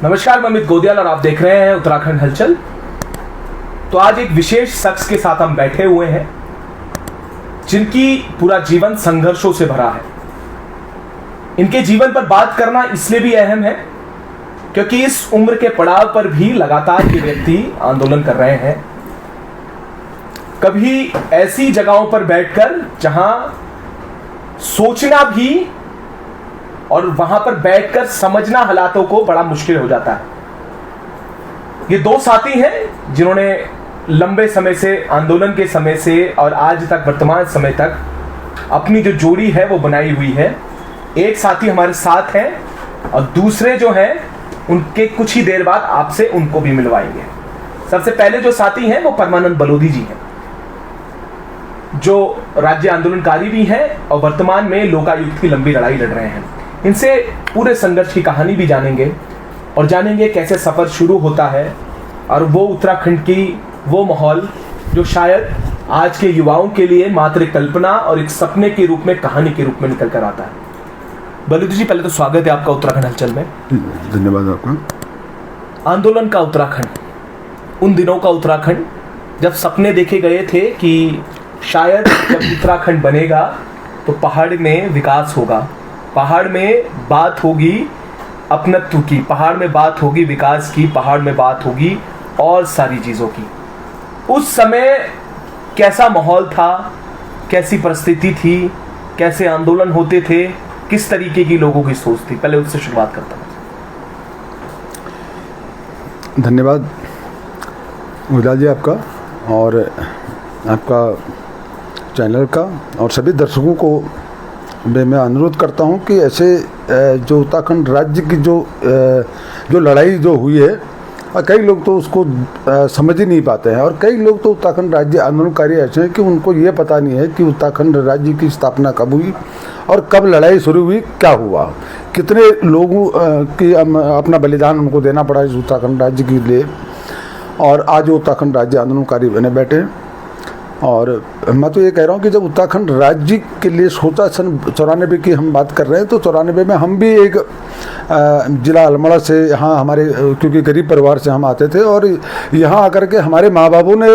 नमस्कार, मैं अमित गोदियाल और आप देख रहे हैं उत्तराखंड हलचल। तो आज एक विशेष शख्स के साथ हम बैठे हुए हैं जिनकी पूरा जीवन संघर्षों से भरा है। इनके जीवन पर बात करना इसलिए भी अहम है क्योंकि इस उम्र के पड़ाव पर भी लगातार ये व्यक्ति आंदोलन कर रहे हैं। कभी ऐसी जगहों पर बैठकर जहां सोचना भी और वहां पर बैठकर समझना हालातों को बड़ा मुश्किल हो जाता है। ये दो साथी हैं जिन्होंने लंबे समय से, आंदोलन के समय से और आज तक वर्तमान समय तक अपनी जो जोड़ी है वो बनाई हुई है। एक साथी हमारे साथ हैं और दूसरे जो हैं उनके कुछ ही देर बाद आपसे उनको भी मिलवाएंगे। सबसे पहले जो साथी हैं वो परमानंद बलोदी जी हैं, जो राज्य आंदोलनकारी भी हैं और वर्तमान में लोकायुक्त की लंबी लड़ाई लड़ रहे हैं। इनसे पूरे संघर्ष की कहानी भी जानेंगे और जानेंगे कैसे सफर शुरू होता है और वो उत्तराखंड की वो माहौल जो शायद आज के युवाओं के लिए मात्र कल्पना और एक सपने के रूप में, कहानी के रूप में निकल कर आता है। बलोदी जी, पहले तो स्वागत है आपका उत्तराखंड हलचल में। धन्यवाद आपका। आंदोलन का उत्तराखंड, उन दिनों का उत्तराखंड जब सपने देखे गए थे कि शायद जब उत्तराखंड बनेगा तो पहाड़ में विकास होगा, पहाड़ में बात होगी अपनत्व की, पहाड़ में बात होगी विकास की, पहाड़ में बात होगी और सारी चीज़ों की। उस समय कैसा माहौल था, कैसी परिस्थिति थी, कैसे आंदोलन होते थे, किस तरीके की लोगों की सोच थी? पहले उससे शुरुआत करता हूँ। धन्यवाद गोदियाल जी आपका और आपका चैनल का, और सभी दर्शकों को मैं अनुरोध करता हूं कि ऐसे जो उत्तराखंड राज्य की जो लड़ाई जो हुई है, और कई लोग तो उसको समझ ही नहीं पाते हैं, और कई लोग तो उत्तराखंड राज्य आंदोलनकारी ऐसे हैं कि उनको ये पता नहीं है कि उत्तराखंड राज्य की स्थापना कब हुई और कब लड़ाई शुरू हुई, क्या हुआ, कितने लोगों की अपना बलिदान उनको देना पड़ा इस उत्तराखंड राज्य के लिए, और आज उत्तराखंड राज्य आंदोलनकारी बने बैठे हैं। और मैं तो ये कह रहा हूँ कि जब उत्तराखंड राज्य के लिए सोचा, सन 94 की हम बात कर रहे हैं, तो 94 में हम भी एक ज़िला अल्मोड़ा से, यहाँ हमारे क्योंकि गरीब परिवार से हम आते थे, और यहाँ आकर के हमारे माँ बाबू ने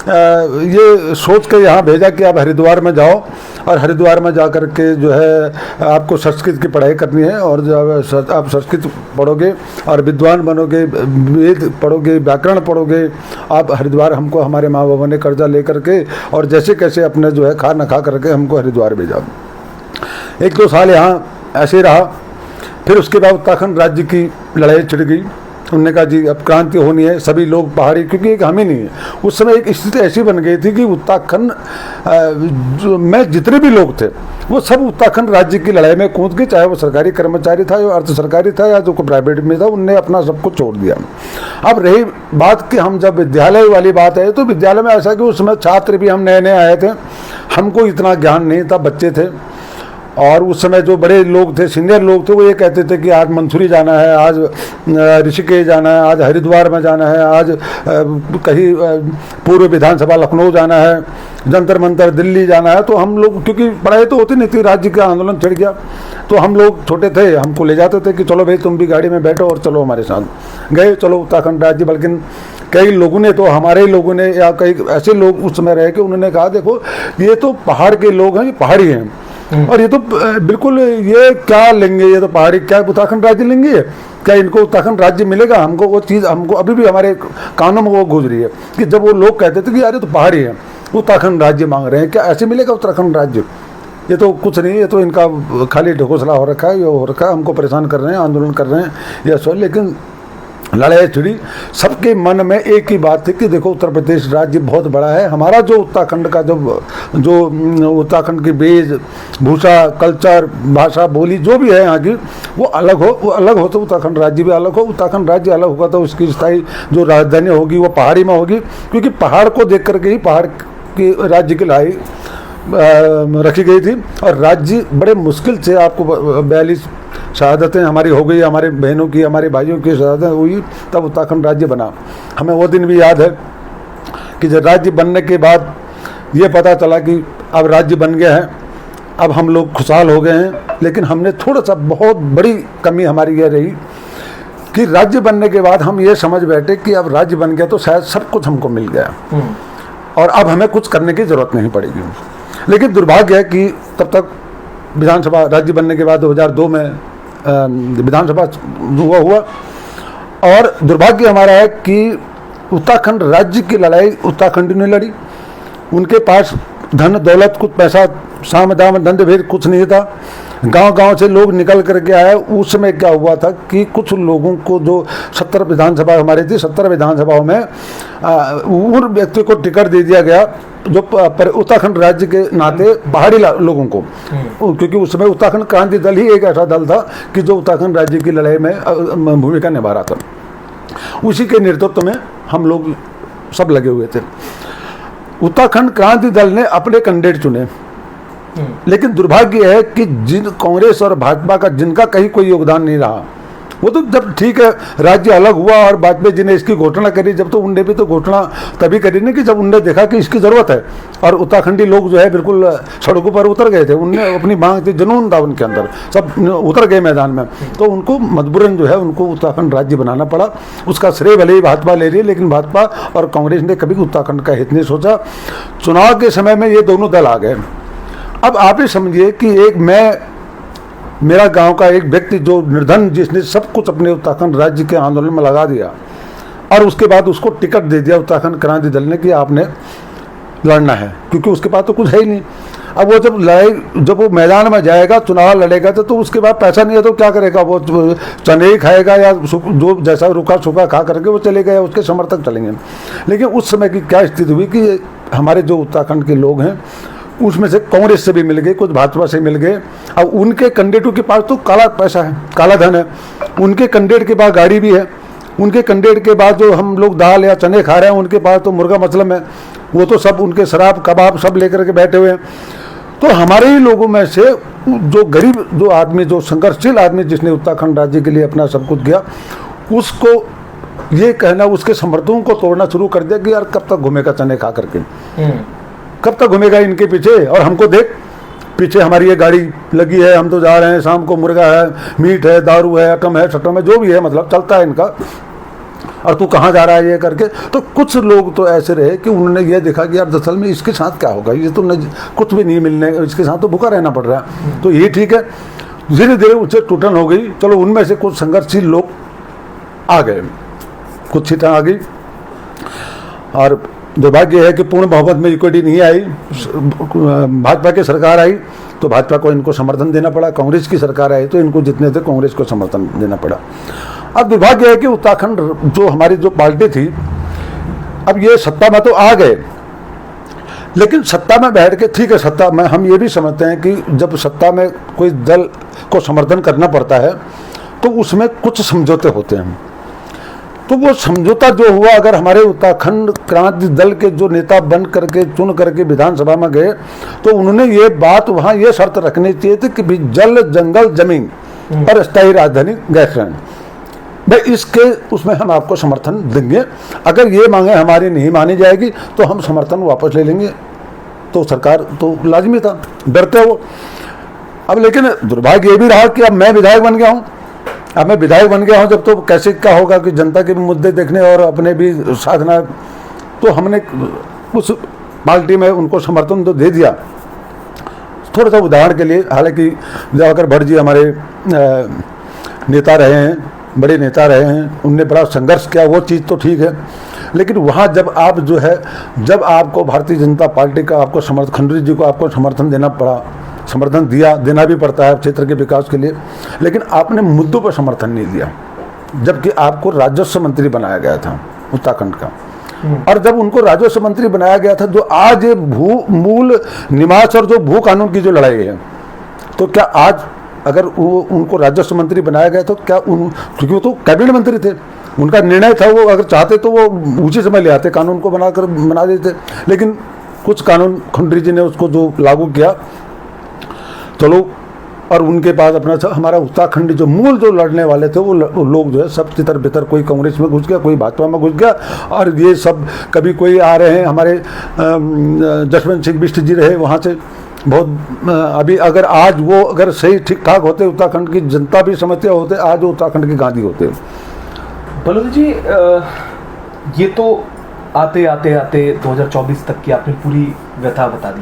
ये सोच के यहाँ भेजा कि आप हरिद्वार में जाओ और हरिद्वार में जा कर के जो है आपको संस्कृत की पढ़ाई करनी है, और जब आप संस्कृत पढ़ोगे और विद्वान बनोगे, वेद पढ़ोगे, व्याकरण पढ़ोगे, आप हरिद्वार, हमको हमारे माँ बाबू ने कर्जा ले करके और जैसे कैसे अपने जो है खा न खा करके हमको हरिद्वार भेजा। 1-2 साल यहाँ ऐसे रहा, फिर उसके बाद उत्तराखंड राज्य की लड़ाई छिड़ गई। उन्होंने कहा जी अब क्रांति होनी है, सभी लोग पहाड़ी, क्योंकि एक हम ही नहीं है, उस समय एक स्थिति ऐसी बन गई थी कि उत्तराखंड में जितने भी लोग थे वो सब उत्तराखंड राज्य की लड़ाई में कूद गए, चाहे वो सरकारी कर्मचारी था या अर्ध सरकारी था या जो प्राइवेट में था, उनने अपना सब कुछ छोड़ दिया। अब रही बात कि हम जब विद्यालय वाली बात है, तो विद्यालय में ऐसा कि उस समय छात्र भी हम नए नए आए थे, हमको इतना ज्ञान नहीं था, बच्चे थे, और उस समय जो बड़े लोग थे, सीनियर लोग थे, वो ये कहते थे कि आज मंसूरी जाना है, आज ऋषिकेश जाना है, आज हरिद्वार में जाना है, आज कहीं पूर्व विधानसभा लखनऊ जाना है, जंतर मंतर दिल्ली जाना है। तो हम लोग, क्योंकि पढ़ाई तो होती नहीं थी, राज्य का आंदोलन छिड़ गया, तो हम लोग छोटे थे, हमको ले जाते थे कि चलो भाई तुम भी गाड़ी में बैठो और चलो हमारे साथ। गए, चलो उत्तराखंड राज्य। बल्कि कई लोगों ने, तो हमारे लोगों ने या कई ऐसे लोग उस समय रहे कि उन्होंने कहा देखो ये तो पहाड़ के लोग हैं, ये पहाड़ी हैं, और ये तो बिल्कुल, ये क्या लेंगे, ये तो पहाड़ी, क्या उत्तराखंड राज्य लेंगे, क्या इनको उत्तराखंड राज्य मिलेगा? हमको वो चीज़, हमको अभी भी हमारे कानों में वो गूंज रही है कि जब वो लोग कहते थे कि यार ये तो पहाड़ी है, उत्तराखंड राज्य मांग रहे हैं, क्या ऐसे मिलेगा उत्तराखंड राज्य? ये तो कुछ नहीं, ये तो इनका खाली ढकोसला हो रखा है, ये हो रखा है, हमको परेशान कर रहे हैं, आंदोलन कर रहे हैं, ये सो। लेकिन लड़ाई छिड़ी, सबके मन में एक ही बात थी कि देखो उत्तर प्रदेश राज्य बहुत बड़ा है, हमारा जो उत्तराखंड का जो उत्तराखंड की वेश भूषा, कल्चर, भाषा, बोली जो भी है यहाँ की, वो अलग हो तो उत्तराखंड राज्य भी अलग हो। उत्तराखंड राज्य अलग होगा तो उसकी स्थायी जो राजधानी होगी वो पहाड़ी में होगी, क्योंकि पहाड़ को देख करके ही पहाड़ की राज्य की लड़ाई रखी गई थी। और राज्य बड़े मुश्किल से, आपको 42 शहादतें हमारी हो गई, हमारे बहनों की, हमारे भाइयों की शहादतें हुई, तब उत्तराखंड राज्य बना। हमें वो दिन भी याद है कि जब राज्य बनने के बाद ये पता चला कि अब राज्य बन गया है, अब हम लोग खुशहाल हो गए हैं। लेकिन हमने थोड़ा सा, बहुत बड़ी कमी हमारी यह रही कि राज्य बनने के बाद हम ये समझ बैठे कि अब राज्य बन गया तो शायद सब कुछ हमको मिल गया और अब हमें कुछ करने की जरूरत नहीं पड़ेगी। लेकिन दुर्भाग्य है कि तब तक विधानसभा राज्य बनने के बाद 2002 में विधानसभा हुआ और दुर्भाग्य हमारा है कि उत्तराखंड राज्य की लड़ाई उत्तराखंड ने लड़ी। उनके पास धन दौलत कुछ पैसा साम दाम दंड भेद कुछ नहीं था। गांव-गांव से लोग निकल करके आए। उस समय क्या हुआ था कि कुछ लोगों को जो 70 विधानसभा हमारी थी, 70 विधानसभाओं में उन व्यक्ति को टिकट दे दिया गया जो उत्तराखंड राज्य के नाते पहाड़ी लोगों को, क्योंकि उस समय उत्तराखंड क्रांति दल ही एक ऐसा दल था कि जो उत्तराखंड राज्य की लड़ाई में भूमिका निभा रहा था। उसी के नेतृत्व में हम लोग सब लगे हुए थे। उत्तराखंड क्रांति दल ने अपने कैंडिडेट चुने, लेकिन दुर्भाग्य है कि जिन कांग्रेस और भाजपा का जिनका कहीं कोई योगदान नहीं रहा, वो तो जब ठीक है राज्य अलग हुआ और वाजपेयी जी ने इसकी घोषणा करी, जब तो उनने भी तो घोषणा तभी करी ना कि जब उनने देखा कि इसकी ज़रूरत है और उत्तराखंडी लोग जो है बिल्कुल सड़कों पर उतर गए थे। उनने अपनी मांग थी, जुनून था उनके अंदर, सब उतर गए मैदान में, तो उनको मजबूरन जो है उनको उत्तराखंड राज्य बनाना पड़ा। उसका श्रेय भले ही भाजपा ले रही है, लेकिन भाजपा और कांग्रेस ने कभी उत्तराखंड का हित नहीं सोचा। चुनाव के समय में ये दोनों दल आ गए। अब आप ही समझिए कि मेरा गांव का एक व्यक्ति जो निर्धन, जिसने सब कुछ अपने उत्तराखंड राज्य के आंदोलन में लगा दिया और उसके बाद उसको टिकट दे दिया उत्तराखंड क्रांति दल ने कि आपने लड़ना है, क्योंकि उसके पास तो कुछ है ही नहीं। अब वो जब वो मैदान में जाएगा, चुनाव लड़ेगा तो उसके बाद पैसा नहीं है तो क्या करेगा? वो चने ही खाएगा या जो जैसा रूखा सूखा खा करके वो चले गए, उसके समर्थक चलेंगे। लेकिन उस समय की क्या स्थिति हुई कि हमारे जो उत्तराखंड के लोग हैं उसमें से कांग्रेस से भी मिल गए, कुछ भाजपा से मिल गए। अब उनके कैंडिडेटों के पास तो काला पैसा है, काला धन है, उनके कैंडिडेट के पास गाड़ी भी है, उनके कैंडिडेट के बाद जो हम लोग दाल या चने खा रहे हैं उनके पास तो मुर्गा मसलम है, वो तो सब उनके शराब कबाब सब लेकर के बैठे हुए हैं। तो हमारे ही लोगों में से जो गरीब जो आदमी, जो संघर्षशील आदमी जिसने उत्तराखंड राज्य के लिए अपना सब कुछ किया, उसको ये कहना, उसके समर्थकों को तोड़ना शुरू कर दिया कि यार कब तक घूमेगा चने खा करके, कब तक घूमेगा इनके पीछे, और हमको देख पीछे हमारी ये गाड़ी लगी है, हम तो जा रहे हैं, शाम को मुर्गा है, मीट है, दारू है, अकम है, सट्टम है, जो भी है, मतलब चलता है इनका, और तू कहाँ जा रहा है ये करके। तो कुछ लोग तो ऐसे रहे कि उन्होंने ये देखा कि यार दरअसल में इसके साथ क्या होगा, ये तो कुछ भी नहीं मिलने, इसके साथ तो भूखा रहना पड़ रहा है, तो ये ठीक है। धीरे धीरे उससे टूटन हो गई। चलो उनमें से कुछ संघर्षशील लोग आ गए, कुछ सीटें आ गई, और दुर्भाग्य है कि पूर्ण बहुमत में इक्विटी नहीं आई। भाजपा की सरकार आई तो भाजपा को इनको समर्थन देना पड़ा, कांग्रेस की सरकार आई तो इनको जितने थे कांग्रेस को समर्थन देना पड़ा। अब दुर्भाग्य है कि उत्तराखंड जो हमारी जो पार्टी थी, अब ये सत्ता में तो आ गए, लेकिन सत्ता में बैठ के, ठीक है सत्ता में हम ये भी समझते हैं कि जब सत्ता में कोई दल को समर्थन करना पड़ता है तो उसमें कुछ समझौते होते हैं। तो वो समझौता जो हुआ, अगर हमारे उत्तराखंड क्रांति दल के जो नेता बन करके चुन करके विधानसभा में गए तो उन्होंने ये बात वहाँ ये शर्त रखनी चाहिए थी कि भी जल जंगल जमीन और स्थायी राजधानी गैरसैंण, भाई इसके उसमें हम आपको समर्थन देंगे। अगर ये मांगे हमारी नहीं मानी जाएगी तो हम समर्थन वापस ले लेंगे। तो सरकार तो लाजमी था, डरते हो। अब लेकिन दुर्भाग्य ये भी रहा कि अब मैं विधायक बन गया हूँ। अब मैं विधायक बन गया हूँ, जब तो कैसे क्या होगा कि जनता के भी मुद्दे देखने और अपने भी साधना, तो हमने उस पार्टी में उनको समर्थन तो दे दिया। थोड़ा सा उदाहरण के लिए, हालांकि दिवाकर भट्ट जी हमारे नेता रहे हैं, बड़े नेता रहे हैं, उनने बड़ा संघर्ष किया, वो चीज़ तो ठीक है। लेकिन वहाँ जब आप जो है, जब आपको भारतीय जनता पार्टी का आपको खंडूरी जी को आपको समर्थन देना पड़ा, समर्थन देना भी पड़ता है क्षेत्र के विकास के लिए, लेकिन आपने मुद्दों पर समर्थन नहीं दिया, जबकि आपको राजस्व मंत्री बनाया गया था उत्तराखंड का। और जब उनको राजस्व मंत्री बनाया गया था, जो आज मूल निवास और जो भू कानून की जो लड़ाई है, तो क्या आज अगर वो उनको राजस्व मंत्री बनाया गया तो क्या क्योंकि वो तो कैबिनेट मंत्री थे, उनका निर्णय था, वो अगर चाहते तो वो उसी समय ले आते, कानून को बना देते। लेकिन कुछ कानून खंडूरी जी ने उसको जो लागू किया, चलो, और उनके बाद अपना हमारा उत्तराखंड जो मूल जो लड़ने वाले थे वो लोग जो है सब तितर बितर, कोई कांग्रेस में घुस गया, कोई भाजपा में घुस गया, और ये सब कभी कोई आ रहे हैं हमारे जसवंत सिंह बिष्ट जी रहे वहाँ से बहुत। अभी अगर आज वो अगर सही ठीक ठाक होते, उत्तराखंड की जनता भी समझते होते, आज वो उत्तराखंड के गांधी होते। बलोद जी, ये तो आते आते आते 2024 तक की आपने पूरी व्यथा बता दी।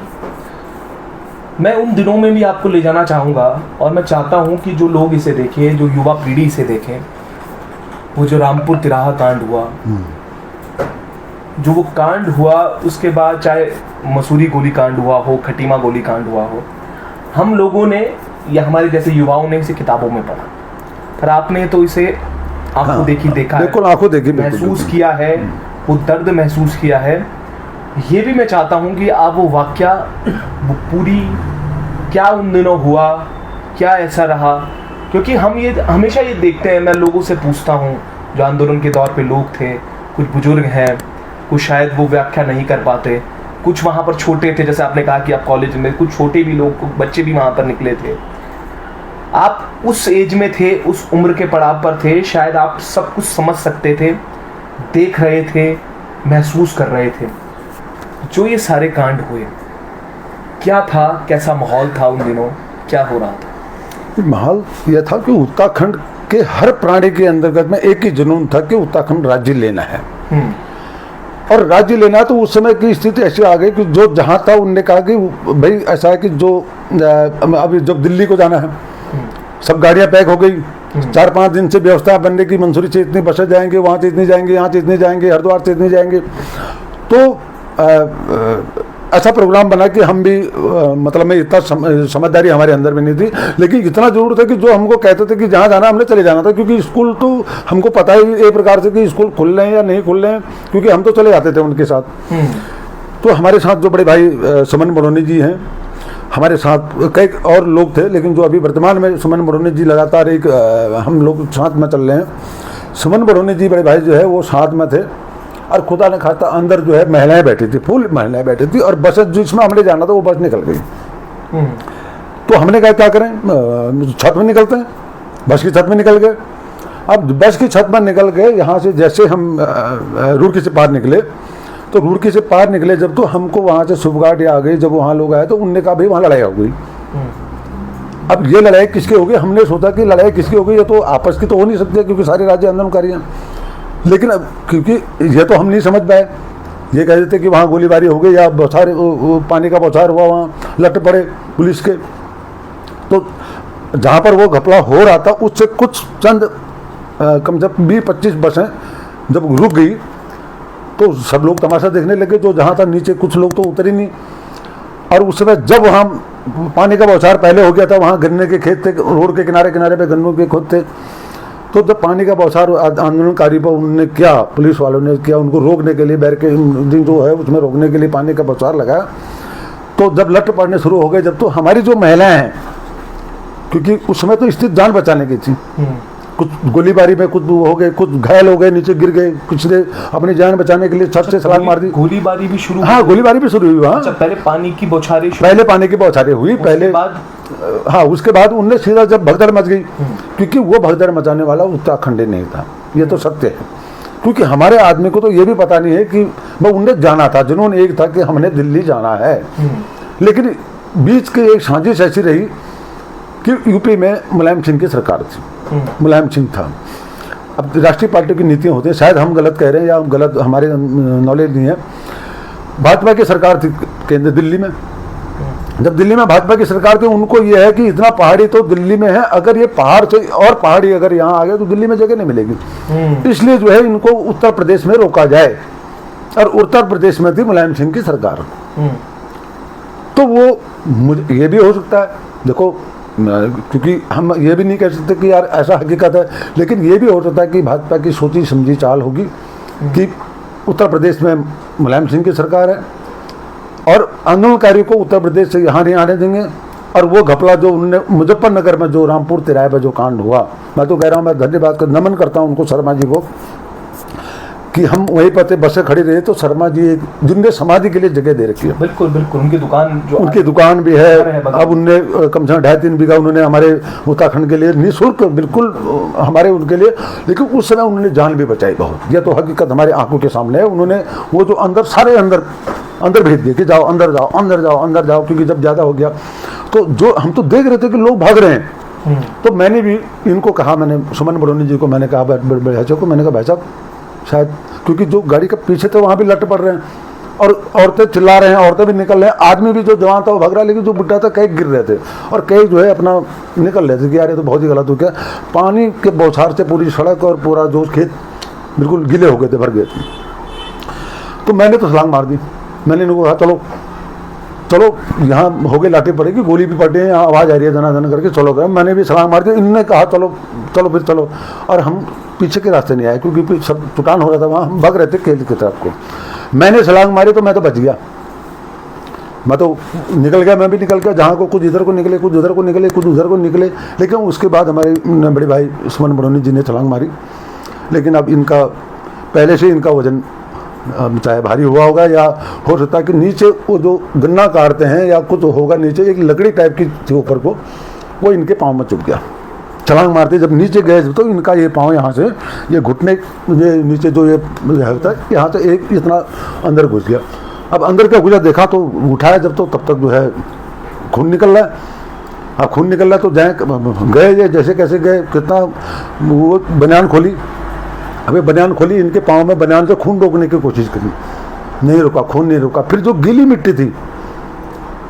मैं उन दिनों में भी आपको ले जाना चाहूँगा और मैं चाहता हूँ कि जो लोग इसे देखें, जो युवा पीढ़ी इसे देखें, वो जो रामपुर तिराहा कांड हुआ, जो वो कांड हुआ, उसके बाद चाहे मसूरी गोली कांड हुआ हो, खटीमा गोली कांड हुआ हो, हम लोगों ने या हमारे जैसे युवाओं ने इसे किताबों में पढ़ा, पर आपने तो इसे आंखों देखी देखा है, बिल्कुल आंखों देखी, महसूस किया है, वो दर्द महसूस किया है। ये भी मैं चाहता हूँ कि आप वो वाकया, वो पूरी क्या उन दिनों हुआ, क्या ऐसा रहा, क्योंकि हम ये हमेशा ये देखते हैं, मैं लोगों से पूछता हूँ जो आंदोलन के दौर पे लोग थे, कुछ बुजुर्ग हैं, कुछ शायद वो व्याख्या नहीं कर पाते, कुछ वहाँ पर छोटे थे, जैसे आपने कहा कि आप कॉलेज में, कुछ छोटे भी लोग, बच्चे भी वहाँ पर निकले थे। आप उस एज में थे, उस उम्र के पड़ाव पर थे, शायद आप सब कुछ समझ सकते थे, देख रहे थे, महसूस कर रहे थे। जो ये सारे कांड हुए, क्या था, कैसा माहौल था उन दिनों, क्या हो रहा था? माहौल यह था कि उत्तराखंड के हर प्राणी के अंतर्गत में एक ही जुनून था कि उत्तराखंड राज्य लेना है। और राज्य लेना, तो उस समय की स्थिति ऐसी आ गई कि जो जहाँ था उनने कहा कि भाई ऐसा है कि जो अभी जब दिल्ली को जाना है, सब गाड़ियाँ पैक हो गई, 4-5 दिन से व्यवस्था बनने की, मंसूरी से इतनी बसें जाएंगे, वहाँ से इतनी जाएंगे, यहाँ से इतनी जाएंगे, हरिद्वार से इतनी जाएंगे। तो ऐसा प्रोग्राम बना कि हम भी मतलब में इतना समझदारी हमारे अंदर में नहीं थी, लेकिन इतना जरूर था कि जो हमको कहते थे कि जहाँ जाना हमने चले जाना था, क्योंकि स्कूल तो हमको पता ही एक प्रकार से कि स्कूल खुल रहे हैं या नहीं खुल रहे हैं, क्योंकि हम तो चले जाते थे उनके साथ। तो हमारे साथ जो बड़े भाई सुमन बड़ोनी जी हैं, हमारे साथ कई और लोग थे, लेकिन जो अभी वर्तमान में सुमन बड़ोनी जी लगातार एक हम लोग साथ में चल रहे हैं। सुमन बड़ोनी जी बड़े भाई जो है वो साथ में थे, और खुदा ने खाता अंदर जो है महिलाएं बैठी थी, फुल महिलाएं बैठी थी, और बस जिसमें हमने जाना था वो बस निकल गई। तो हमने कहा क्या करें, छत में निकलते हैं, बस की छत में निकल गए। अब बस की छत में निकल गए, यहाँ से जैसे हम रुड़की से पार निकले, तो रुड़की से पार निकले जब, तो हमको वहाँ से सुबगाट आ गई। जब वहाँ लोग आए तो उनने कहा भाई वहाँ लड़ाई हो गई। अब ये लड़ाई किसकी हो गई, हमने सोचा कि लड़ाई किसकी हो गई, ये तो आपस की तो हो नहीं सकती, क्योंकि सारे राज्य आंदोलनकारी हैं। लेकिन अब क्योंकि ये तो हम नहीं समझ पाए, ये कह देते कि वहाँ गोलीबारी हो गई या बौछार, पानी का बौछार हुआ, वहाँ लट पड़े पुलिस के। तो जहाँ पर वो घपला हो रहा था उससे कुछ चंद कम से कम 20-25 बसें जब रुक गई, तो सब लोग तमाशा देखने लगे। जो जहाँ था नीचे कुछ लोग तो उतर ही नहीं। और उस समय जब वहाँ पानी का बौछार पहले हो गया था, वहाँ गन्ने के खेत थे, रोड के किनारे किनारे पे गन्नों के खेत थे। तो जब पानी का बौछार आंदोलनकारी पर उन्होंने किया, पुलिस वालों ने किया, उनको रोकने के लिए बैरिकेडिंग जो है उसमें रोकने के लिए पानी का बौछार लगाया। तो जब लट पड़ने शुरू हो गए, जब तो हमारी जो महिलाएं हैं, क्योंकि उस समय तो स्थिति जान बचाने की थी, कुछ गोलीबारी में कुछ हो गए, कुछ घायल हो गए, नीचे गिर गए, कुछ ने अपनी जान बचाने के लिए छत से छलांग मार दी। गोलीबारी भी शुरू? हाँ, गोलीबारी भी शुरू हुई वहाँ। अच्छा, पहले पानी की बौछारें, पहले पानी की बौछारें हुई, पहले बाद, हाँ उसके बाद उनने सीधा जब भगदड़ मच गई, क्योंकि वो भगदड़ मचाने वाला उत्तराखंड नहीं था, ये तो सत्य है। क्योंकि हमारे आदमी को तो ये भी पता नहीं है कि वो उन्हें जाना था, जिन्होंने एक था कि हमने दिल्ली जाना है। लेकिन बीच की एक साजिश ऐसी रही कि यूपी में मुलायम सिंह की सरकार थी, मुलायम सिंह था। अब राष्ट्रीय पार्टी की नीतियाँ होती हैं, शायद हम गलत कह रहे हैं या गलत हमारे नॉलेज नहीं है। भाजपा की सरकार थी केंद्र दिल्ली में। जब दिल्ली में भाजपा की सरकार थी, उनको ये है कि इतना पहाड़ी तो दिल्ली में है, अगर ये पहाड़ से और पहाड़ी अगर यहाँ आ गए तो दिल्ली में जगह नहीं मिलेगी, इसलिए जो है इनको उत्तर प्रदेश में रोका जाए। और उत्तर प्रदेश में थी मुलायम सिंह की सरकार। तो वो मुझे ये भी हो सकता है, देखो क्योंकि हम ये भी नहीं कह सकते कि यार ऐसा हकीकत है, लेकिन ये भी हो सकता है कि भाजपा की सोची समझी चाल होगी कि उत्तर प्रदेश में मुलायम सिंह की सरकार है और आंदोलनकारियों को उत्तर प्रदेश से यहाँ नहीं आने देंगे। और वो घपला जो उन्होंने मुजफ्फरनगर में जो रामपुर तिराहे पर जो कांड हुआ, मैं तो कह रहा हूँ, मैं धन्यवाद कर नमन करता हूँ उनको, शर्मा जी को, कि हम वहीं पर बसें खड़ी रही। तो शर्मा जी जिनने समाधि के लिए जगह दे रखी है। बिल्कुल बिल्कुल, उनकी दुकान जो, उनकी दुकान भी है। अब उनने कम से कम 2.5-3 बीघा उन्होंने हमारे उत्तराखंड के लिए निःशुल्क बिल्कुल हमारे उनके लिए, लेकिन उस समय उन्होंने जान भी बचाई बहुत। यह तो हकीकत हमारे आंखों के सामने है। उन्होंने वो जो अंदर सारे अंदर भेज दिए कि जाओ अंदर जाओ अंदर जाओ अंदर जाओ, क्योंकि जब ज़्यादा हो गया तो जो हम तो देख रहे थे कि लोग भाग रहे हैं, तो मैंने भी इनको कहा, मैंने सुमन बड़ोनी जी को मैंने कहा, भाई को मैंने कहा भाई साहब शायद, क्योंकि जो गाड़ी के पीछे थे वहाँ भी लट पड़ रहे हैं और औरतें चिल्ला रहे हैं, औरतें भी निकल रहे हैं, आदमी भी जो जवान था वो भग रहा है, लेकिन जो बुढ़ा था कई गिर रहे थे और कई जो है अपना निकल रहे थे कि यार ये तो बहुत ही गलत हो गया। पानी के बौछार से पूरी सड़क और पूरा जो खेत बिल्कुल गीले हो गए थे, भर गए थे। तो मैंने तो छलांग मार दी। मैंने इनको कहा चलो चलो, यहाँ हो गई, लाठी पड़ेगी, गोली भी पड़े, यहाँ आवाज़ आ रही है धनाधन करके, चलो गए। मैंने भी छलांग मार दी। इन्होंने कहा चलो चलो फिर चलो, और हम पीछे के रास्ते नहीं आए क्योंकि सब चुटान हो रहा था वहाँ, हम भाग रहे थे खेत की तरफ को। मैंने छलांग मारी तो मैं तो बच गया, मैं तो निकल गया, मैं भी निकल गया, जहाँ को कुछ इधर को निकले, कुछ उधर को निकले, कुछ उधर को निकले। लेकिन उसके बाद हमारे बड़े भाई सुमन बड़ोनी जी ने छलांग मारी। लेकिन अब इनका पहले से इनका वजन चाहे भारी हुआ होगा, या हो सकता है कि नीचे वो जो गन्ना काटते हैं या कुछ होगा, नीचे एक लकड़ी टाइप की थी ऊपर को, वो इनके पाँव में चुभ गया। छलांग मारते जब नीचे गए तो इनका ये पाँव यहाँ से, ये घुटने, ये नीचे जो ये होता है यहाँ से एक इतना अंदर घुस गया। अब अंदर क्या घुसा देखा तो उठाया जब, तो तब तक जो है खून निकल रहा है। अब खून निकल रहा है तो जाए गए, ये जैसे कैसे गए, कितना वो बनियान खोली, अबे बनियान खोली, इनके पाँव में बनियान से खून रोकने की कोशिश करी, नहीं रुका, खून नहीं रुका। फिर जो गीली मिट्टी थी,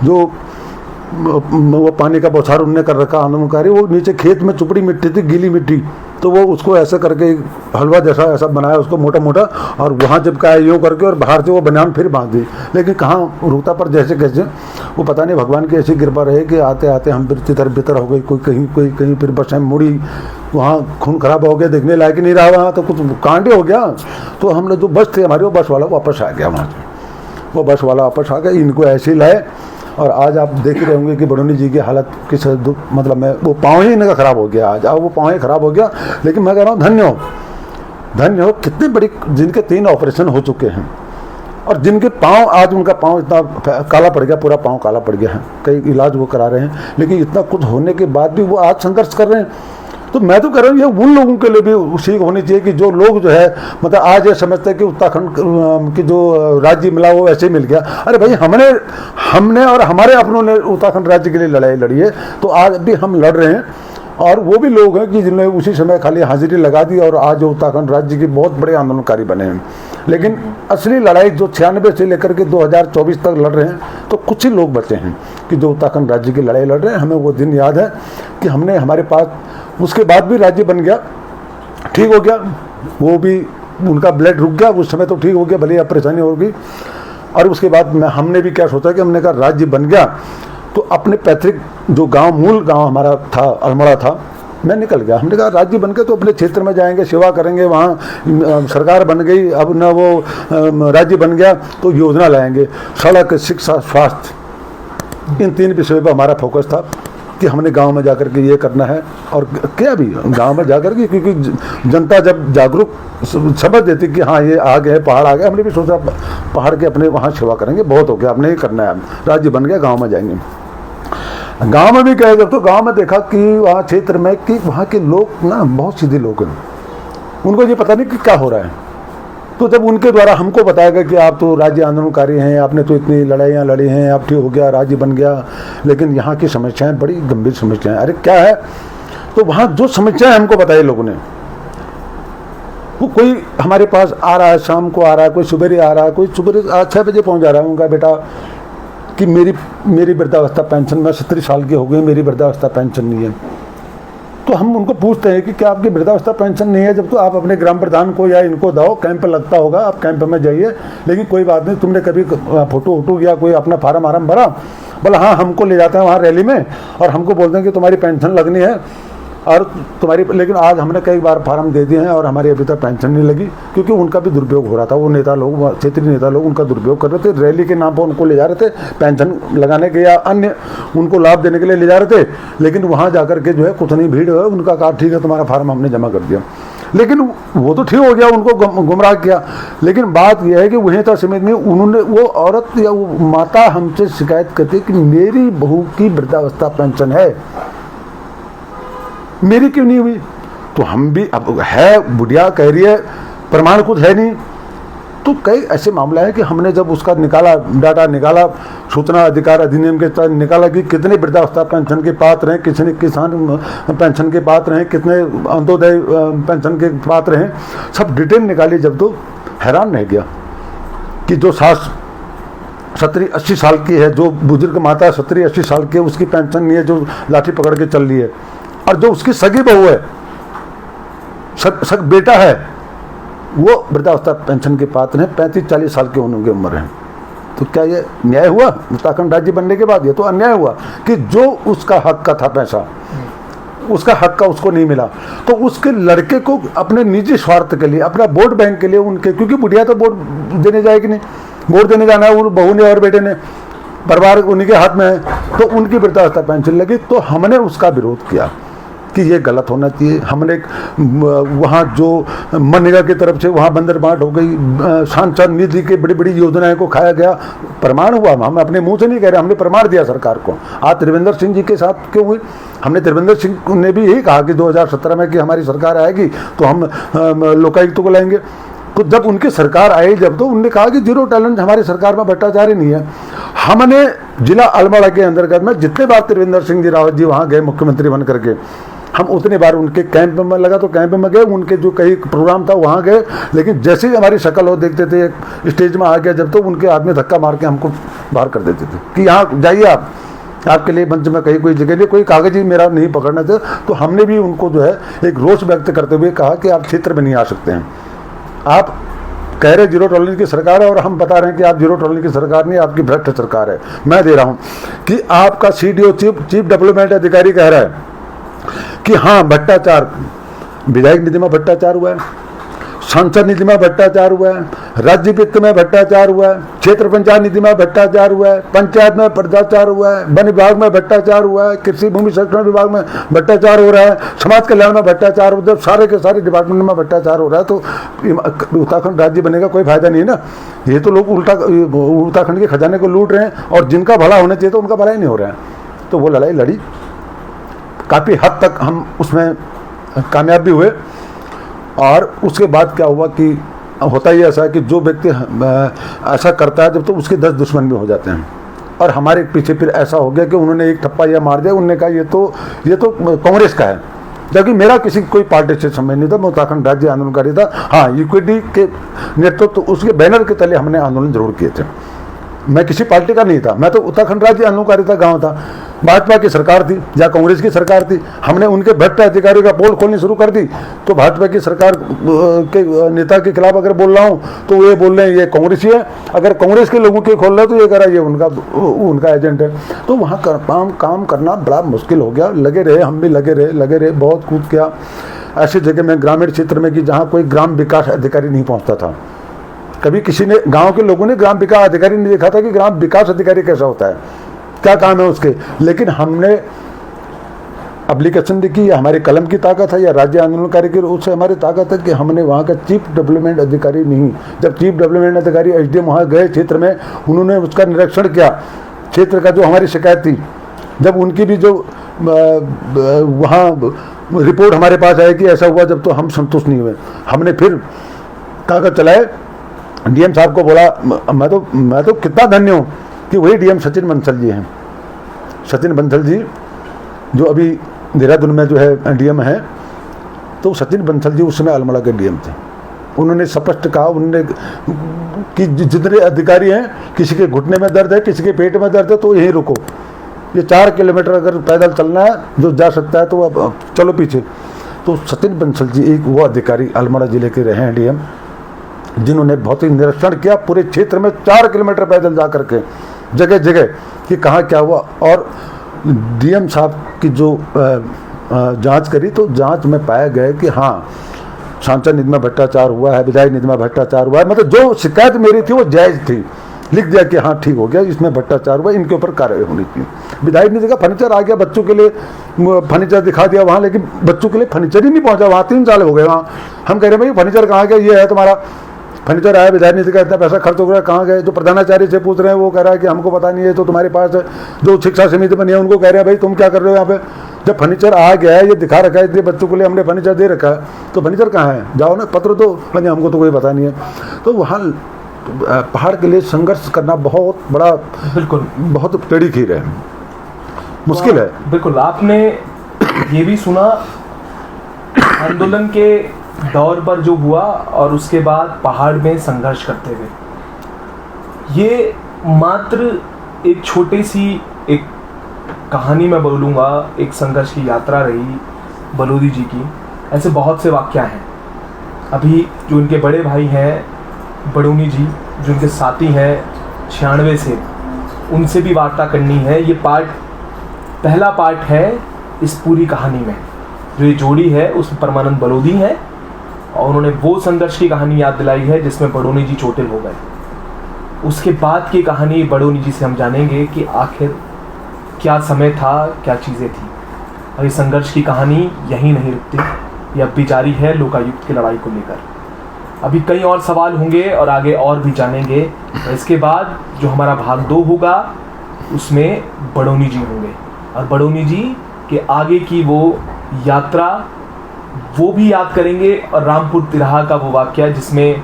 जो वो पानी का बौछार उनने कर रखा आंदोलनकारी, वो नीचे खेत में चुपड़ी मिट्टी थी, गीली मिट्टी, तो वो उसको ऐसे करके हलवा जैसा ऐसा बनाया उसको मोटा मोटा, और वहाँ चिपकाया यूँ करके, और बाहर से वो बनियान फिर बांध दी। लेकिन कहाँ रुकता, पर जैसे कैसे वो पता नहीं भगवान की ऐसी कृपा रहे कि आते आते हम फिर तितर बितर हो गई, कोई कहीं फिर बस हम मुड़ी, वहाँ खून खराब हो गया, देखने लायक नहीं रहा, वहाँ तो कुछ कांड हो गया। तो हमने जो बस थे हमारी, वो बस वाला वापस आ गया वहाँ से, वो बस वाला वापस आ गया, इनको ऐसे ही लाए। और आज आप देख रहे होंगे कि बड़ोनी जी की हालत किस, मतलब मैं वो पाँव ही इनका ख़राब हो गया आज, अब वो पाँव ही ख़राब हो गया। लेकिन मैं कह रहा हूँ धन्य हो, कितने बड़ी, जिनके 3 ऑपरेशन हो चुके हैं और जिनके पाँव, आज उनका पाँव इतना काला पड़ गया, पूरा पाँव काला पड़ गया है, कई इलाज वो करा रहे हैं, लेकिन इतना कुछ होने के बाद भी वो आज संघर्ष कर रहे हैं। तो मैं तो कह रहा हूँ ये उन लोगों के लिए भी सीख होनी चाहिए कि जो लोग जो है, मतलब आज ये समझते हैं कि उत्तराखंड की जो राज्य मिला वो ऐसे ही मिल गया। अरे भाई, हमने और हमारे अपनों ने उत्तराखंड राज्य के लिए लड़ाई लड़ी है, तो आज भी हम लड़ रहे हैं। और वो भी लोग हैं कि जिन्होंने उसी समय खाली हाजिरी लगा दी और आज उत्तराखंड राज्य के बहुत बड़े आंदोलनकारी बने हैं। लेकिन असली लड़ाई जो 96 से लेकर के 2024 तक लड़ रहे हैं, तो कुछ ही लोग बचे हैं कि जो उत्तराखंड राज्य की लड़ाई लड़ रहे हैं। हमें वो दिन याद है कि हमने, हमारे पास उसके बाद भी राज्य बन गया, ठीक हो गया, वो भी उनका ब्लड रुक गया उस समय, तो ठीक हो गया, भले अब परेशानी होगी। और उसके बाद हमने भी क्या सोचा कि हमने कहा राज्य बन गया तो अपने पैतृक जो गांव, मूल गांव हमारा था, अल्मोड़ा था, मैं निकल गया। हमने कहा राज्य बन के तो अपने क्षेत्र में जाएंगे, सेवा करेंगे, वहाँ सरकार बन गई, अब न वो राज्य बन गया तो योजना लाएंगे, सड़क, शिक्षा, स्वास्थ्य, इन 3 विषयों पर हमारा फोकस था कि हमने गांव में जाकर के ये करना है। और क्या भी गांव में जाकर के, क्योंकि जनता जब जागरूक समझ देती कि हाँ ये आ गए, पहाड़ आ गए, हमने भी सोचा पहाड़ के अपने वहाँ सेवा करेंगे, बहुत हो गया, अपने ही करना है, राज्य बन गया, गाँव में जाएंगे। गांव में भी कहेगा तो गांव में देखा कि वहाँ क्षेत्र में कि वहाँ के लोग ना बहुत सीधे लोग हैं, उनको ये पता नहीं कि क्या हो रहा है। तो जब उनके द्वारा हमको बताया गया कि आप तो राज्य आंदोलनकारी हैं, आपने तो इतनी लड़ाइयाँ लड़ी हैं, आप ठीक हो गया, राज्य बन गया, लेकिन यहाँ की समस्याएं बड़ी गंभीर समस्याएं। अरे क्या है, तो वहाँ जो समस्याएं हमको बताई लोगों ने, वो कोई हमारे पास आ रहा है, शाम को आ रहा है, कोई सुबह आ रहा है, कोई सुबह 6 बजे पहुँच जा रहा है, उनका बेटा कि मेरी वृद्धावस्था पेंशन, मैं 70 साल की हो गई, मेरी वृद्धावस्था पेंशन नहीं है। तो हम उनको पूछते हैं कि क्या आपकी वृद्धावस्था पेंशन नहीं है, जब तो आप अपने ग्राम प्रधान को या इनको दो, कैंप लगता होगा, आप कैंप में जाइए, लेकिन कोई बात नहीं, तुमने कभी फोटो वोटो या कोई अपना फार्म आराम भरा, बोला हाँ हमको ले जाते हैं वहाँ रैली में और हमको बोलते हैं कि तुम्हारी पेंशन लगनी है और तुम्हारी, लेकिन आज हमने कई बार फार्म दे दिए हैं और हमारी अभी तक पेंशन नहीं लगी, क्योंकि उनका भी दुरुपयोग हो रहा था। वो नेता लोग, क्षेत्रीय नेता लोग उनका दुरुपयोग कर रहे थे, रैली के नाम पर उनको ले जा रहे थे, पेंशन लगाने के या अन्य उनको लाभ देने के लिए ले जा रहे थे, लेकिन वहाँ जाकर के जो है कुछ नहीं, भीड़ है, उनका कहा ठीक है तुम्हारा फार्म हमने जमा कर दिया, लेकिन वो तो ठीक हो गया, उनको गुमराह किया। लेकिन बात यह है कि वहीं तक सीमित नहीं, उन्होंने, वो औरत या वो माता हमसे शिकायत करती कि मेरी बहू की वृद्धावस्था पेंशन है, मेरी क्यों नहीं हुई। तो हम भी, अब है बुढ़िया कह रही है, प्रमाण कुछ है नहीं, तो कई ऐसे मामला है कि हमने जब उसका निकाला, डाटा निकाला, सूचना अधिकार अधिनियम के तहत निकाला कि कितने वृद्धावस्था पेंशन के पात्र हैं, कितने किसान पेंशन के पात्र हैं, कितने अंत्योदय पेंशन के पात्र हैं, सब डिटेल निकाली जब, तो हैरान रह गया कि जो 70-80 साल की है, जो बुजुर्ग माता 70-80 साल की है, उसकी पेंशन नहीं है, जो लाठी पकड़ के चल रही है, और जो उसकी सगी बहू है, सग बेटा है, वो वृद्धावस्था पेंशन के पात्र हैं, 35-40 साल के उनकी उम्र है। तो क्या ये न्याय हुआ? उत्तराखंड राज्य बनने के बाद ये तो अन्याय हुआ कि जो उसका हक का था पैसा, उसका हक का उसको नहीं मिला, तो उसके लड़के को अपने निजी स्वार्थ के लिए, अपना वोट बैंक के लिए, उनके, क्योंकि बुढ़िया तो वोट देने जाएगी नहीं, वोट देने जाना है वो बहू ने और बेटे ने, परिवार उन्हीं के हाथ में है, तो उनकी वृद्धावस्था पेंशन लगी। तो हमने उसका विरोध किया कि ये गलत होना चाहिए। हमने वहाँ जो मनरेगा की तरफ से वहाँ बंदर बांट हो गई, सांसद निधि की बड़ी बड़ी योजनाएं को खाया गया, प्रमाण हुआ, हम अपने मुंह से नहीं कह रहे, हमने प्रमाण दिया सरकार को। आज त्रिवेंद्र सिंह जी के साथ क्यों हुई? हमने त्रिवेंद्र सिंह ने भी यही कहा कि 2017 में कि हमारी सरकार आएगी तो हम लोकायुक्त को लाएंगे। तो जब उनकी सरकार आई, जब, तो उन्होंने कहा कि जीरो टैलेंट हमारी सरकार में भ्रष्टाचार नहीं है। हमने जिला अल्मोड़ा के अंतर्गत में जितने बार त्रिवेंद्र सिंह जी रावत जी वहाँ गए मुख्यमंत्री बन करके, हम उतने बार उनके कैंप में लगा तो कैंप में गए, उनके जो कई प्रोग्राम था वहाँ गए, लेकिन जैसे ही हमारी शक्ल हो देखते थे, एक स्टेज में आ गया जब, तो उनके आदमी धक्का मार के हमको बाहर कर देते थे कि यहाँ जाइए आप, आपके लिए मंच में कहीं कोई जगह नहीं, कोई कागज ही मेरा नहीं पकड़ना था। तो हमने भी उनको जो है एक रोष व्यक्त करते हुए कहा कि आप क्षेत्र में नहीं आ सकते हैं, आप कह रहे जीरो टॉलरेंस की सरकार है और हम बता रहे हैं कि आप जीरो टॉलरेंस की सरकार नहीं, आपकी भ्रष्ट सरकार है। मैं दे रहा हूं कि आपका CDO चीफ डेवलपमेंट अधिकारी कह रहा है कि हाँ भ्रष्टाचार, विधायक निधि में भ्रष्टाचार हुआ है, सांसद निधि में भ्रष्टाचार हुआ है, राज्य वित्त में भ्रष्टाचार हुआ है, क्षेत्र पंचायत निधि में भ्रष्टाचार हुआ है, पंचायत में भ्रष्टाचार हुआ है, वन विभाग में भ्रष्टाचार हुआ है, कृषि भूमि संरक्षण विभाग में भ्रष्टाचार हो रहा है, समाज कल्याण में भ्रष्टाचार हो रहा है, सारे के सारे डिपार्टमेंट में भ्रष्टाचार हो रहा है। तो उत्तराखंड राज्य बनेगा कोई फायदा नहीं है ना। ये तो लोग उल्टा उत्तराखंड के खजाने को लूट रहे हैं, और जिनका भला होना चाहिए तो उनका भला ही नहीं हो रहा है। तो वो लड़ाई लड़ी, काफ़ी हद तक हम उसमें कामयाब भी हुए। और उसके बाद क्या हुआ कि होता ही ऐसा है कि जो व्यक्ति ऐसा करता है जब, तो उसके 10 दुश्मन भी हो जाते हैं। और हमारे पीछे फिर ऐसा हो गया कि उन्होंने एक ठप्पा यह मार दिया, उन्होंने कहा ये तो कांग्रेस का है, जबकि मेरा किसी कोई पार्टी से संबंध नहीं था, मैं उत्तराखंड राज्य आंदोलनकारी था। हाँ, यूक्विटी के नेतृत्व तो उसके बैनर के तले हमने आंदोलन जरूर किए थे, मैं किसी पार्टी का नहीं था, मैं तो उत्तराखंड राज्य आंदोलनकारिता गांव था। भाजपा की सरकार थी या कांग्रेस की सरकार थी, हमने उनके भ्रष्ट अधिकारियों का पोल खोलनी शुरू कर दी। तो भाजपा की सरकार के नेता के खिलाफ अगर बोल रहा हूँ तो ये बोल रहे हैं ये कांग्रेसी है, अगर कांग्रेस के लोगों के खोल रहे तो ये कह रहा है ये उनका एजेंट है। तो वहाँ काम करना बड़ा मुश्किल हो गया। लगे रहे, हम भी लगे रहे, बहुत कूद किया ऐसी जगह में, ग्रामीण क्षेत्र में, कि जहाँ कोई ग्राम विकास अधिकारी नहीं पहुँचता था। कभी किसी ने, गांव के लोगों ने ग्राम विकास अधिकारी नहीं देखा था कि ग्राम विकास अधिकारी कैसा होता है, क्या काम है उसके। लेकिन हमने एप्लीकेशन देखी, या हमारी कलम की ताकत है या राज्य आंदोलनकारी की उससे हमारी ताकत है कि हमने वहाँ का चीफ डेवलपमेंट अधिकारी नहीं, जब चीफ डेवलपमेंट अधिकारी SDM वहाँ गए क्षेत्र में, उन्होंने उसका निरीक्षण किया, क्षेत्र का जो हमारी शिकायत थी, जब उनकी भी जो वहाँ रिपोर्ट हमारे पास आई कि ऐसा हुआ, जब तो हम संतुष्ट नहीं हुए। हमने फिर कागज चलाए, DM साहब को बोला, मैं तो कितना धन्य हूँ कि वही DM सचिन बंसल जी हैं। सचिन बंसल जी जो अभी देहरादून में जो है DM हैं, तो सचिन बंसल जी उस समय अल्मोड़ा के DM थे। उन्होंने स्पष्ट कहा, उन्होंने कि जितने अधिकारी हैं, किसी के घुटने में दर्द है, किसी के पेट में दर्द है, तो यहीं रुको, ये 4 किलोमीटर अगर पैदल चलना है, जो जा सकता है तो अब चलो पीछे। तो सचिन बंसल जी एक वो अधिकारी अल्मोड़ा जिले के रहे हैं DM, जिन्होंने बहुत ही निरीक्षण किया पूरे क्षेत्र में, 4 किलोमीटर पैदल जा करके जगह जगह कि कहाँ क्या हुआ। और DM साहब की जो जांच करी, तो जांच में पाया गया कि हाँ, सांसद निधि में भ्रष्टाचार हुआ है, विधायक निधि में भ्रष्टाचार हुआ है, मतलब जो शिकायत मेरी थी वो जायज़ थी। लिख दिया कि हाँ ठीक हो गया, इसमें भ्रष्टाचार हुआ, इनके ऊपर कार्रवाई होनी चाहिए। विधायक निधि का फर्नीचर आ गया, बच्चों के लिए फर्नीचर दिखा दिया वहाँ, लेकिन बच्चों के लिए फर्नीचर ही नहीं पहुँचा वहाँ, 3 साल हो गए वहाँ। हम कह रहे हैं भाई फर्नीचर कहाँ गया, ये है तुम्हारा फर्नीचर आया, विधायक निधि का इतना पैसा खर्च हो गया, कहाँ गए। जो प्रधानाचार्य से पूछ रहे हैं वो कह रहा है कि हमको पता नहीं है, तो तुम्हारे पास जो शिक्षा समिति बनी है उनको कह रहे हैं भाई तुम क्या कर रहे हो यहाँ पे, जब फर्नीचर आ गया है, ये दिखा रखा है, इतने बच्चों के लिए हमने फर्नीचर दे रखा है, तो फर्नीचर कहाँ है? जाओ ना, पत्र दो। नहीं, हमको तो कोई पता नहीं है। तो वहाँ पहाड़ के लिए संघर्ष करना बहुत बड़ा, बिल्कुल बहुत टेढ़ी खीर है, मुश्किल है। बिल्कुल। आपने ये भी सुना आंदोलन के दौर पर जो हुआ और उसके बाद पहाड़ में संघर्ष करते हुए, ये मात्र एक छोटी सी एक कहानी मैं बोलूँगा, एक संघर्ष की यात्रा रही बलौदी जी की। ऐसे बहुत से वाक्य हैं। अभी जो इनके बड़े भाई हैं बडोनी जी, जो इनके साथी हैं 96 से, उनसे भी वार्ता करनी है। ये पहला पार्ट है इस पूरी कहानी में। जो ये जोड़ी है उसमें परमानंद बलौदी हैं और उन्होंने वो संघर्ष की कहानी याद दिलाई है जिसमें बडोनी जी चोटिल हो गए। उसके बाद की कहानी बडोनी जी से हम जानेंगे कि आखिर क्या समय था, क्या चीज़ें थी। और ये संघर्ष की कहानी यहीं नहीं रुकती, ये अब भी जारी है लोकायुक्त की लड़ाई को लेकर। अभी कई और सवाल होंगे और आगे और भी जानेंगे। और इसके बाद जो हमारा भाग 2 होगा उसमें बडोनी जी होंगे और बडोनी जी के आगे की वो यात्रा वो भी याद करेंगे, और रामपुर तिराहा का वो वाकया जिसमें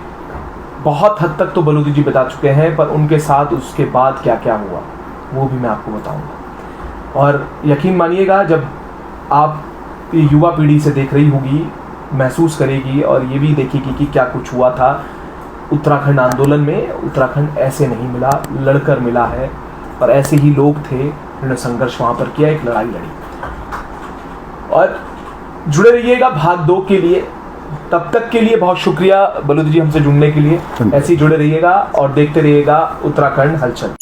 बहुत हद तक तो बलौदी जी बता चुके हैं, पर उनके साथ उसके बाद क्या क्या हुआ वो भी मैं आपको बताऊंगा। और यकीन मानिएगा, जब आप ये युवा पीढ़ी से देख रही होगी, महसूस करेगी और ये भी देखेगी कि क्या कुछ हुआ था उत्तराखंड आंदोलन में। उत्तराखंड ऐसे नहीं मिला, लड़कर मिला है, और ऐसे ही लोग थे जिन्होंने संघर्ष वहाँ पर किया, एक लड़ाई लड़ी। और जुड़े रहिएगा भाग 2 के लिए। तब तक के लिए बहुत शुक्रिया बलौदी जी हमसे जुड़ने के लिए। ऐसे ही जुड़े रहिएगा और देखते रहिएगा उत्तराखंड हलचल।